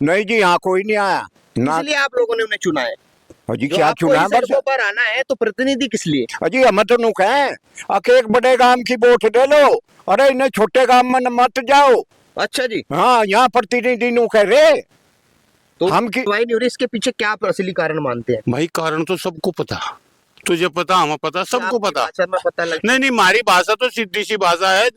नहीं जी, यहाँ कोई नहीं आया ना। इसलिए आप लोगों ने उन्हें चुना है। अजी जो क्या आपको चुना है इन सड़कों पर आना है तो प्रतिनिधि किस लिए? अजी हम तो नुक हैं आके एक बड़े गांव की वोट दे लो। अरे इन्हें छोटे गांव में मत जाओ। अच्छा जी, हाँ, यहाँ प्रतिनिधि नुक है रे। तो हम की सुनवाई नहीं हो रही, इसके पीछे क्या आप असली कारण मानते हैं? भाई कारण तो सबको पता, तुझे पता, हमें पता, सबको आपकी पता। भाषा में पता लग। नहीं नहीं, हमारी भाषा तो सीधी सी भाषा है।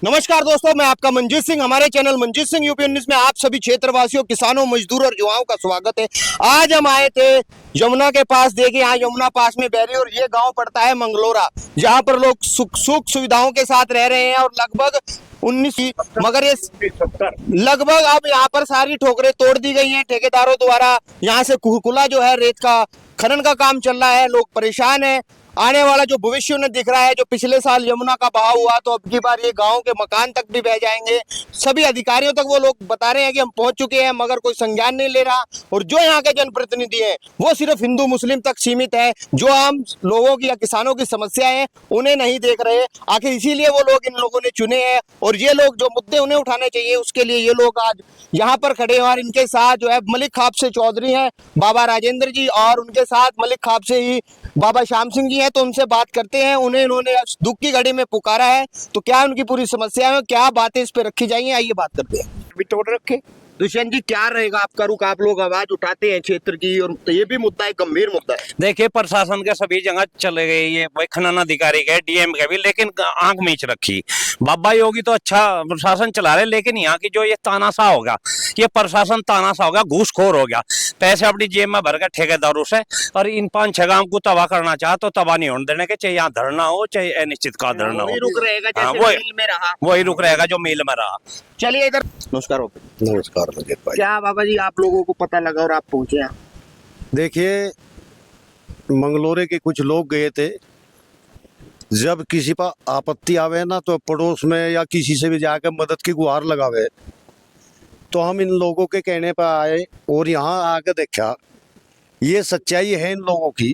नमस्कार दोस्तों, मैं आपका मंजीत सिंह। हमारे चैनल मंजीत सिंह यूपी 19 में आप सभी क्षेत्रवासियों, किसानों, मजदूर और युवाओं का स्वागत है। आज हम आए थे यमुना के पास। देखिए यहाँ यमुना पास में बैरी और ये गांव पड़ता है मंगलोरा, जहां पर लोग सुख सुविधाओं के साथ रह रहे हैं। और लगभग 19 मगर ये लगभग अब यहाँ पर सारी ठोकरें तोड़ दी गई हैं ठेकेदारों द्वारा। यहाँ से कुहकुला जो है रेत का खनन का काम चल रहा है, लोग परेशान हैं। आने वाला जो भविष्य उन्हें दिख रहा है, जो पिछले साल यमुना का बहाव हुआ तो अब की बार ये गांव के मकान तक भी बह जाएंगे। सभी अधिकारियों तक वो लोग बता रहे हैं कि हम पहुंच चुके हैं, मगर कोई संज्ञान नहीं ले रहा। और जो यहाँ के जनप्रतिनिधि हैं वो सिर्फ हिंदू मुस्लिम तक सीमित है। जो आम लोगों की या किसानों की समस्याएं हैं उन्हें नहीं देख रहे। आखिर इसीलिए वो लोग इन लोगों ने चुने हैं। और ये लोग जो मुद्दे उन्हें उठाने चाहिए उसके लिए ये लोग आज यहाँ पर खड़े हैं। और इनके साथ जो है मलिक खापसे चौधरी हैं, बाबा राजेंद्र जी, और उनके साथ मलिक खापसे ही बाबा श्याम सिंह जी हैं। तो उनसे बात करते हैं। उन्हें इन्होंने दुख की घड़ी में पुकारा है, तो क्या उनकी पूरी समस्या है, क्या बातें इस पे रखी जाएंगी, आइए बात करते हैं। भी तोड़ रखे। दुष्यंत जी, क्या रहेगा आपका रुख? आप लोग आवाज उठाते हैं क्षेत्र की, और तो ये भी मुद्दा है, गंभीर मुद्दा है। देखिए प्रशासन के सभी जगह चले गए, ये भाई खनन अधिकारी के, डीएम के भी, लेकिन आंख मीच रखी। बाबा योगी तो अच्छा प्रशासन चला रहे, लेकिन यहाँ की जो ये तानाशाह होगा, ये प्रशासन तानाशाह होगा, घूसखोर हो गया, पैसे अपनी जेब में भर के ठेकेदारों से। और इन 5-6 गांव को तबाह करना चाहे तो तबाह नहीं होने देने के, चाहे यहाँ धरना हो चाहे अनिश्चित का धरना वही हो। रुक रहेगा हाँ, जैसे मिल में रहा। वही रुक रहेगा जो मिल में रहा। चलिए इधर। नमस्कार बाबा। नमस्कार मंजीत भाई। क्या बाबा जी आप लोगों को पता लगा और आप पहुंचे यहाँ? देखिए, मंगलोरे के कुछ लोग गए थे। जब किसी पर आपत्ति आवे ना तो पड़ोस में या किसी से भी जाकर मदद की गुहार लगावे, तो हम इन लोगों के कहने पर आए और यहाँ आकर देखा। ये सच्चाई है इन लोगों की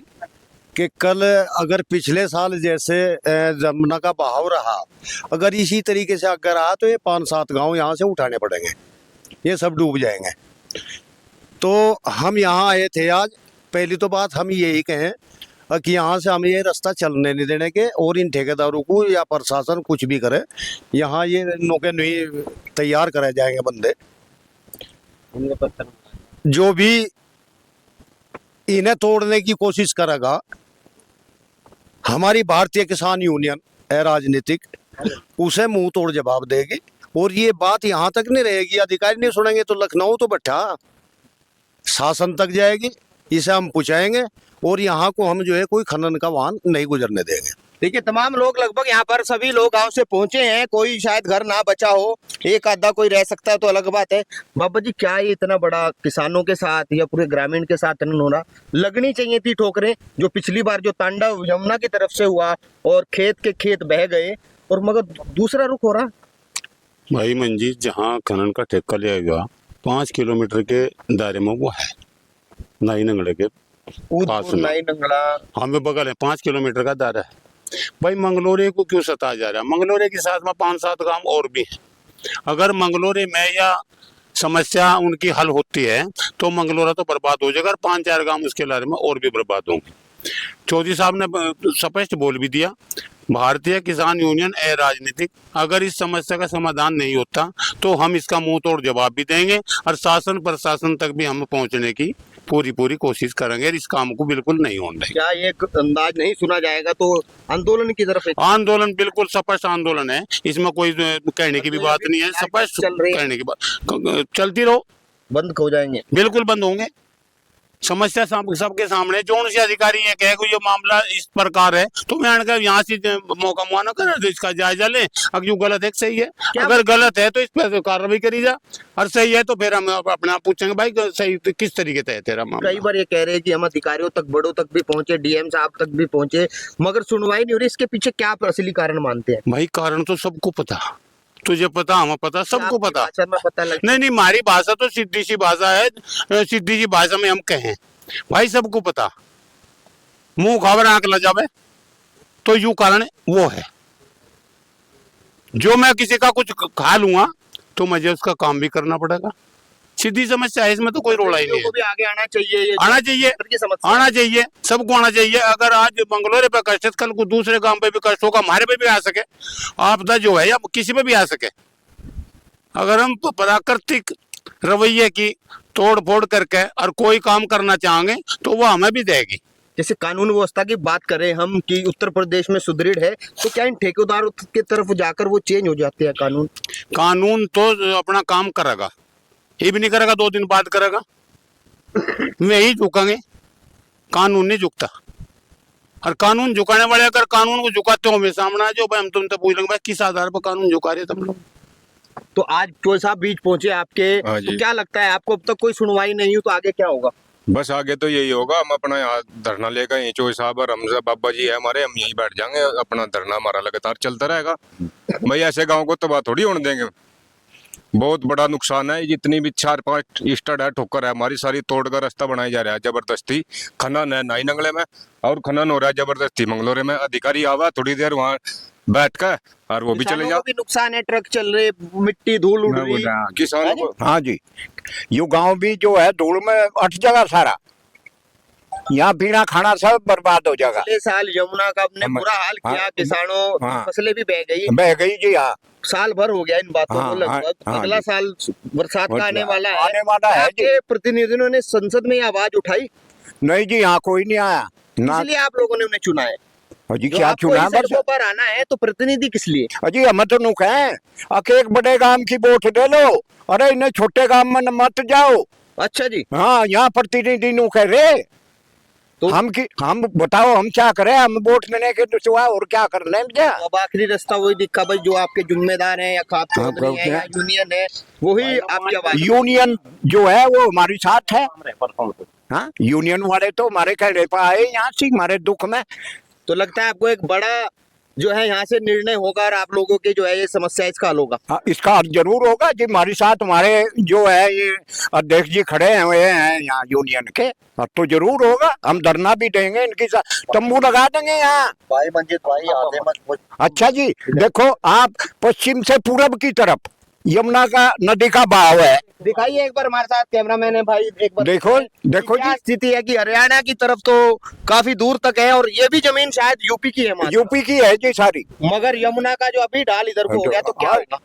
कि कल अगर पिछले साल जैसे यमुना का बहाव रहा, अगर इसी तरीके से अगर रहा तो ये 5-7 गांव यहाँ से उठाने पड़ेंगे, ये सब डूब जाएंगे। तो हम यहाँ आए थे आज। पहली तो बात हम यही कहें कि यहाँ से हम ये रास्ता चलने नहीं देने के, और इन ठेकेदारों को या प्रशासन कुछ भी करे, यहाँ ये नौके नहीं तैयार कराए जाएंगे बंदे। जो भी इन्हें तोड़ने की कोशिश करेगा, हमारी भारतीय किसान यूनियन है राजनीतिक, उसे मुंह तोड़ जवाब देगी। और ये बात यहाँ तक नहीं रहेगी, अधिकारी नहीं सुनेंगे तो लखनऊ तो बैठा शासन तक जाएगी, इसे हम पूछाएंगे। और यहाँ को हम जो है कोई खनन का वाहन नहीं गुजरने देंगे। देखिए तमाम लोग, लगभग यहाँ पर सभी लोग गांव से पहुंचे हैं। कोई शायद घर ना बचा हो, एक आधा कोई रह सकता है तो अलग बात है। बाबा जी, क्या ये इतना बड़ा किसानों के साथ या पूरे ग्रामीण के साथ नहीं हो रहा? लगनी चाहिए थी ठोकरें, जो पिछली बार जो तांडव यमुना की तरफ से हुआ और खेत के खेत बह गए, और मगर दूसरा रुख हो रहा। भाई मंजीत, जहाँ खनन का ठेका लिया गया 5 किलोमीटर के दायरे में वो है, नाई नंगड़े के पास में, नाई नंगला हमें बगल है, 5 किलोमीटर का दायरा है। भाई मंगलोरे को क्यों सताया जा रहा है? मंगलोरे के साथ में 5-7 गांव और भी हैं। अगर मंगलोरे में या समस्या उनकी हल होती है तो मंगलोरा तो बर्बाद हो जाएगा, 5-4 गांव उसके लारे में और भी बर्बाद होंगे। चौधरी साहब ने स्पष्ट बोल भी दिया, भारतीय किसान यूनियन है राजनीतिक, अगर इस समस्या का समाधान नहीं होता तो हम इसका मुंह तोड़ जवाब भी देंगे और शासन प्रशासन तक भी हम पहुंचने की पूरी कोशिश करेंगे। इस काम को बिल्कुल नहीं होने देंगे। क्या ये अंदाज नहीं सुना जाएगा तो आंदोलन की तरफ? आंदोलन बिल्कुल स्पष्ट आंदोलन है, इसमें कोई कहने की भी बात नहीं है। स्पष्ट कहने की बात, चलती रहो, बंद हो जाएंगे, बिल्कुल बंद होंगे। समस्या सबके सामने, जो उनसे अधिकारी ये कहे ये मामला इस प्रकार है तो मैं यहाँ से मौका मुआना कर तो इसका जायजा ले। अगर जो गलत है सही है, अगर गलत है तो इस पर कार्रवाई करी जा, और सही है तो फिर हम अपने आप पूछेंगे भाई सही किस तरीके से है तेरा मामला। कई बार ये कह रहे हैं कि हम अधिकारियों तक, बड़ों तक भी पहुंचे, डीएम साहब तक भी पहुंचे, मगर सुनवाई नहीं हो रही। इसके पीछे क्या आप असली कारण मानते हैं? भाई कारण तो सबको पता, तुझे पता, हमें पता, सबको पता। पता नहीं नहीं, हमारी भाषा तो सीधी सी भाषा है, सीधी सी भाषा में हम कहें भाई सबको पता। मुंह खबर आंख ल जावे तो यू कारण वो है। जो मैं किसी का कुछ खा लूंगा तो मुझे उसका काम भी करना पड़ेगा, सीधी समस्या है, इसमें तो कोई रोड़ा ही नहीं को है। भी आगे आना चाहिए, ये आना चाहिए, की समस्या आना चाहिए, सबको आना चाहिए। अगर आज मंगलोरे पे कष्ट है, कल को दूसरे गांव पे भी कष्ट होगा, हमारे पे भी आ सके आपदा जो है, या किसी पे भी आ सके। अगर हम प्राकृतिक रवैये की तोड़ फोड़ करके और कोई काम करना चाहेंगे तो वो हमें भी देगी। जैसे कानून व्यवस्था की बात करें हम कि उत्तर प्रदेश में सुदृढ़ है, तो क्या इन ठेकेदारों की तरफ जाकर वो चेंज हो जाते हैं कानून? कानून तो अपना काम करेगा, ये भी नहीं करेगा 2 दिन बाद करेगा, मैं ही झुकांगे, कानून नहीं झुकता। और कानून झुकाने वाले अगर कानून को झुकाते हो, सामने आ जाओ भाई, हम तुमसे पूछ लेंगे भाई किस आधार पर कानून झुका रहे तुम लोग। तो आज चोई साहब बीच पहुंचे आपके, हाँ तो जी। क्या लगता है आपको, अब तक कोई सुनवाई नहीं हुई तो आगे क्या होगा? बस आगे तो यही होगा, हम अपना यहाँ धरना लेकर यहीं चोई साहब और हमजा बाबा जी है हमारे, हम यहीं बैठ जाएंगे, अपना धरना हमारा लगातार चलता रहेगा। भाई ऐसे गांव को तबाह थोड़ी होने देंगे, बहुत बड़ा नुकसान है। जितनी भी 4-5 स्टड है, ठोकर है, हमारी सारी तोड़कर रास्ता बनाया जा रहा है जबरदस्ती। खनन है नाई नंगले में और खनन हो रहा है जबरदस्ती मंगलोरे में। अधिकारी आवा थोड़ी देर वहाँ बैठ कर और वो भी चले किसानों जाओ। को भी नुकसान है, ट्रक चल रहे, मिट्टी धूल उड़ रही। किसानों को हाँ जी, यू गांव भी जो है धूल में अट जाएगा सारा, यहाँ पीना खाना सब बर्बाद हो जाएगा। पिछले साल यमुना का अपने हम- बुरा हाल किया, हाँ, किसानों हाँ। फसलें भी बह गई, बह गई जी। हाँ, साल भर हो गया इन बातों हाँ, को लगभग। हाँ, अगला जी। साल बरसात का आने वाला है, आने वाला है जी। आपके प्रतिनिधियों ने संसद में ये आवाज उठाई, नहीं जी, यहाँ कोई नहीं आया ना। इसलिए आप लोगों ने उन्हें चुना है। जी जो क्या आपको चुना इन बस। सड़कों पर आना है तो प्रतिनिधि किस लिए? अजी हम तो नुक हैं, अके एक बड़े गांव की वोट दे लो, अरे इन्हें छोटे गांव में न मत जाओ। अच्छा जी, हाँ, यहाँ प्रतिनिधि नुक है रे। तो हम बताओ हम क्या करें, हम वोट देने के तो सिवा और क्या कर लें क्या? अब आखिरी रास्ता वही दिखा भाई, जो आपके जिम्मेदार हैं या खाप हाँ, चौधरी हैं या प्रभु। यूनियन है, वही आपकी आवाज। यूनियन जो है वो हमारी साथ है। हाँ, यूनियन वाले तो हमारे कहने पर आए यहाँ से हमारे दुख में। तो लगता है आपको एक बड़ा जो है यहाँ से निर्णय होगा और आप लोगों के जो है ये समस्या इसका हल होगा? हाँ, इसका हल जरूर होगा जी। हमारे साथ हमारे जो है ये अध्यक्ष जी खड़े हुए हैं यहाँ यूनियन के, तो जरूर होगा। हम धरना भी देंगे, इनके साथ तंबू लगा देंगे यहाँ। भाई मंजित भाई आधे मत अच्छा जी, देखो आप पश्चिम से पूरब की तरफ यमुना का नदी का बहाव है। दिखाइए एक बार हमारे साथ, कैमरामैन है भाई, एक बार देखो देखो क्या जी, स्थिति है कि हरियाणा की तरफ तो काफी दूर तक है और ये भी जमीन शायद यूपी की है मात्र। यूपी की है जी सारी। मगर यमुना का जो अभी ढाल इधर को हो गया तो क्या होगा?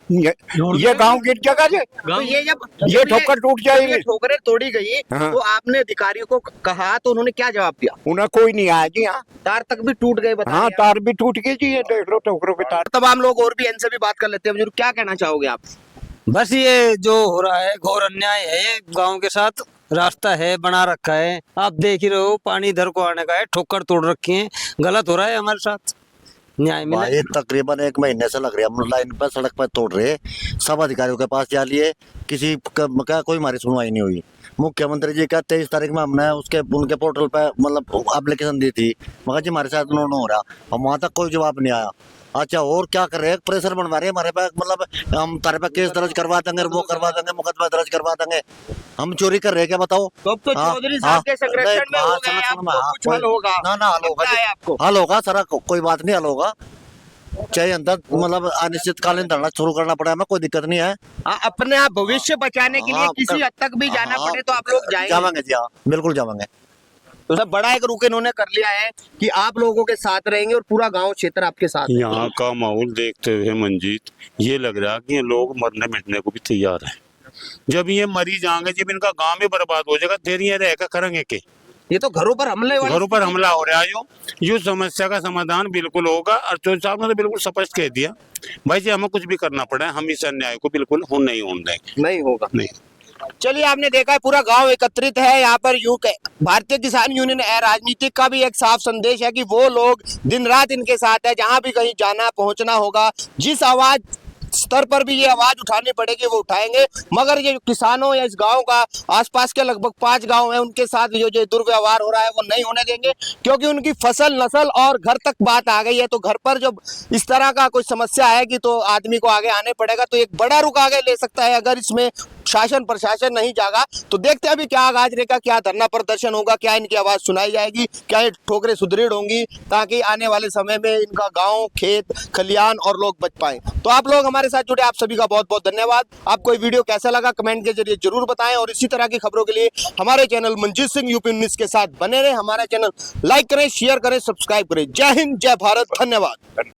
ये गांव गिर जाएगा जी। तो ये जब ये ठोकर टूट जाएगी। ये ठोकरें तोड़ी गई हाँ। तो आपने अधिकारियों को कहा तो उन्होंने क्या जवाब दिया? उन्हें कोई नहीं आया जी। हाँ तार तक भी टूट गए बता हाँ, रहे हैं। तार भी टूट गई जी, ये देख लो ठोकरों के तार। तब हम लोग और भी इनसे भी बात कर लेते हैं। बुजुर्ग, क्या कहना चाहोगे आप? बस ये जो हो रहा है घोर अन्याय है, ये गांव के साथ रास्ता है बना रखा है, आप देख ही रहे हो, पानी इधर को आने का है, ठोकर तोड़ रखी है, गलत हो रहा है हमारे साथ। न्याय मिले। भाई तकरीबन 1 महीने से लग रहा है, हम लाइन पर सड़क पर तोड़ रहे, सब अधिकारियों के पास जा लिए, किसी का कोई हमारी सुनवाई नहीं हुई। मुख्यमंत्री जी का 23 तारीख में हमने उनके पोर्टल पे मतलब एप्लीकेशन दी थी, मगर जी हमारे साथ उन्होंने हो रहा, और वहाँ तक कोई जवाब नहीं आया। अच्छा और क्या कर रहे हैं, प्रेशर बनवा रहे हैं हमारे पास, मतलब हम तारे पे केस दर्ज करवा देंगे, वो करवा देंगे, मुकदमा दर्ज करवा देंगे। हम चोरी कर रहे हैं क्या बताओ? तो अब तो हाँ, चौधरी हाँ, साहब के संरक्षण में हाँ, हो गए, समझ अब में, तो हाँ, कुछ हल कोई- होगा। ना ना हल होगा लगता है जी। आपको? हल होगा सर, कोई बात नहीं, हल होगा। चाहे अंदर मतलब अनिश्चितकालीन धरना शुरू करना पड़ा, हमें कोई दिक्कत नहीं है। अपने आप भविष्य बचाने के लिए हाँ, किसी हद तक भी जाना हाँ, पड़े तो आप लोग जाएंगे? जावांगे जी, हाँ बिल्कुल जावांगे। तो सब बड़ा एक रुख इन्होंने कर लिया है कि आप लोगों के साथ रहेंगे और पूरा गांव क्षेत्र आपके साथ है। यहाँ का माहौल देखते हुए मंजीत ये लग रहा है कि ये लोग मरने मिटने को भी तैयार हैं। जब ये मरी जाएंगे, जब इनका गांव भी बर्बाद हो जाएगा, फिर ये रहकर करेंगे के? ये तो घरों पर हमले वाली घरों पर हमला हो रहा है। यो समस्या का समाधान बिल्कुल होगा, और चौधरी साहब ने तो बिल्कुल स्पष्ट कह दिया भाई जी, हमें कुछ भी करना पड़ा है, हम इस अन्याय को बिल्कुल नहीं होने देंगे। नहीं होगा। नहीं। चलिए, आपने देखा है पूरा गांव एकत्रित है यहाँ पर। भारतीय किसान यूनियन राजनीतिक का भी एक साफ संदेश है कि वो लोग दिन रात इनके साथ है, जहां भी कहीं जाना पहुंचना होगा, जिस आवाज स्तर पर भी ये आवाज उठानी पड़ेगी वो उठाएंगे। मगर ये किसानों या इस गांव का आसपास के लगभग 5 गांव हैं, उनके साथ जो दुर्व्यवहार हो रहा है वो नहीं होने देंगे, क्योंकि उनकी फसल नस्ल और घर तक बात आ गई है। तो घर पर जब इस तरह का कोई समस्या आएगी तो आदमी को आगे आने पड़ेगा। तो एक बड़ा रुख आगे ले सकता है अगर इसमें शासन प्रशासन नहीं जागा तो देखते हैं अभी क्या आगाज रहेगा, क्या धरना प्रदर्शन होगा, क्या इनकी आवाज सुनाई जाएगी, क्या ये ठोकरें सुदृढ़ होंगी ताकि आने वाले समय में इनका गांव, खेत, खलियान और लोग बच पाए। तो आप लोग हमारे साथ जुड़े, आप सभी का बहुत बहुत धन्यवाद। आपको ये वीडियो कैसा लगा कमेंट के जरिए जरूर बताएं और इसी तरह की खबरों के लिए हमारे चैनल मंजीत सिंह यूपी 19 के साथ बने रहें। हमारा चैनल लाइक करें, शेयर करें, सब्सक्राइब करें। जय हिंद, जय भारत, धन्यवाद।